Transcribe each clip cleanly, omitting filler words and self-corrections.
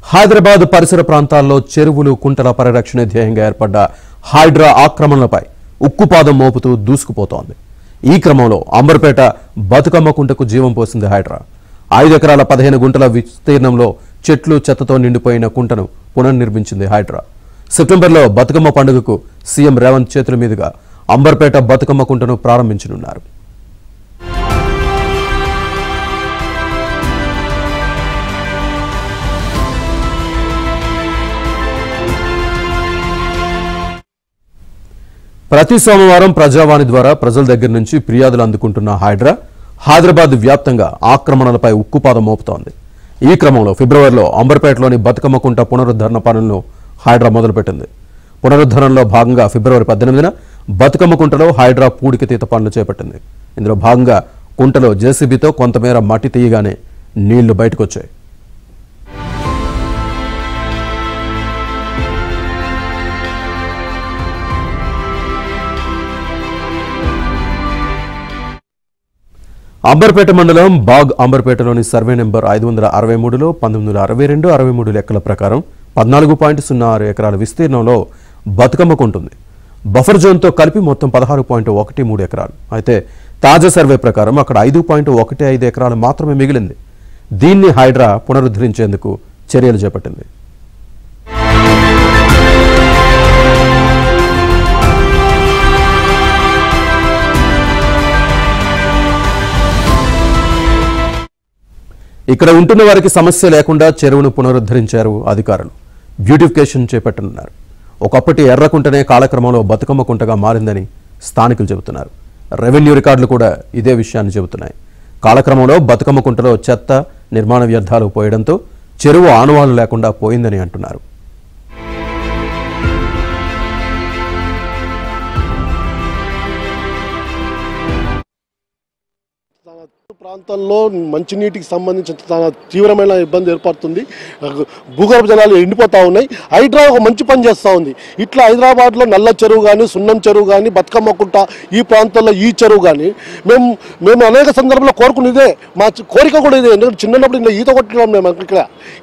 హైదరాబాద్ పరిసర ప్రాంతాల్లో చెరువులు కుంటల పరిరక్షణ ధ్యేయంగా ఏర్పడ్డ హైడ్రా ఆక్రమణలపై ఉక్కుపాదం మోపుతూ దూసుకుపోతోంది. ఈ క్రమంలో అంబర్పేట బతుకమ్మ కుంటకు జీవం పోసింది హైడ్రా. 5 ఎకరాల 15 గుంటల విస్తీర్ణంలో చెట్లు చెత్తతో నిండిపోయిన కుంటను పునర్నిర్మించింది హైడ్రా. సెప్టెంబర్లో బతుకమ్మ పండుగకు సీఎం రేవంత్ చేతుల మీదుగా అంబర్పేట బతుకమ్మ కుంటను ప్రారంభించనున్నారు. ప్రతి సోమవారం ప్రజావాణి ద్వారా ప్రజల దగ్గర నుంచి ఫిర్యాదులు అందుకుంటున్న హైడ్రా హైదరాబాద్ వ్యాప్తంగా ఆక్రమణలపై ఉక్కుపాదం మోపుతోంది. ఈ క్రమంలో ఫిబ్రవరిలో అంబర్పేటలోని బతుకమ్మ కుంట పునరుద్ధరణ పనులను హైడ్రా మొదలుపెట్టింది. పునరుద్ధరణలో భాగంగా ఫిబ్రవరి 18న బతుకమ్మ కుంటలో హైడ్రా పూడికతీత పనులు చేపట్టింది. ఇందులో భాగంగా కుంటలో జేసీబీతో కొంతమేర మట్టి తీయగానే నీళ్లు బయటకొచ్చాయి. అంబర్పేట మండలం బాగ్ అంబర్పేటలోని సర్వే నెంబర్ 563లో 1962-63 లెక్కల ప్రకారం 14.06 ఎకరాల విస్తీర్ణంలో బతుకమ్మ కుంటుంది. బఫర్ జోన్తో కలిపి మొత్తం 16.13 ఎకరాలు. అయితే తాజా సర్వే ప్రకారం అక్కడ 5.15 ఎకరాలు మాత్రమే మిగిలింది. దీన్ని హైడ్రా పునరుద్ధరించేందుకు చర్యలు చేపట్టింది. ఇక్కడ ఉంటున్న వారికి సమస్య లేకుండా చెరువును పునరుద్ధరించారు అధికారులు. బ్యూటిఫికేషన్ చేపట్టనున్నారు. ఒకప్పటి ఎర్రకుంటనే కాలక్రమంలో బతుకమ్మ కుంటగా మారిందని స్థానికులు చెబుతున్నారు. రెవెన్యూ రికార్డులు కూడా ఇదే విషయాన్ని చెబుతున్నాయి. కాలక్రమంలో బతుకమ్మ కుంటలో చెత్త, నిర్మాణ వ్యర్థాలు పోయడంతో చెరువు ఆనవాళ్లు లేకుండా పోయిందని అంటున్నారు. ప్రాంతాల్లో మంచినీటికి సంబంధించిన చాలా తీవ్రమైన ఇబ్బంది ఏర్పడుతుంది. భూగర్భ జలాలు ఎండిపోతూ ఉన్నాయి. హైడ్రా ఒక మంచి పని చేస్తూ ఉంది. ఇట్లా హైదరాబాద్లో నల్ల చెరువు కానీ, సున్నం చెరువు కానీ, బతుకమ్మ కుంట ఈ ప్రాంతాల్లో ఈ చెరువు కానీ మేము అనేక సందర్భంలో కోరుకునేదే. మా కోరిక కూడా ఇదే. ఎందుకంటే చిన్నప్పుడు ఇలా ఈత కొట్టడం మేము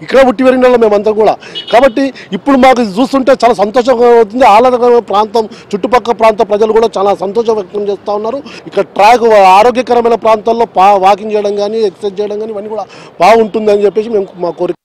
ఇక్కడ పుట్టి పెరిగిన వాళ్ళం మేమంతా కూడా. కాబట్టి ఇప్పుడు మాకు చూస్తుంటే చాలా సంతోషంగా అవుతుంది. ఆహ్లాదకరమైన ప్రాంతం, చుట్టుపక్కల ప్రాంత ప్రజలు కూడా చాలా సంతోషం వ్యక్తం చేస్తూ ఉన్నారు. ఇక్కడ ట్రాక్ ఆరోగ్యకరమైన ప్రాంతాల్లో వాకింగ్ చేయడం కానీ, ఎక్సర్సైజ్ చేయడం కానీ ఇవన్నీ కూడా బాగుంటుందని చెప్పేసి మేము మా కోరిక.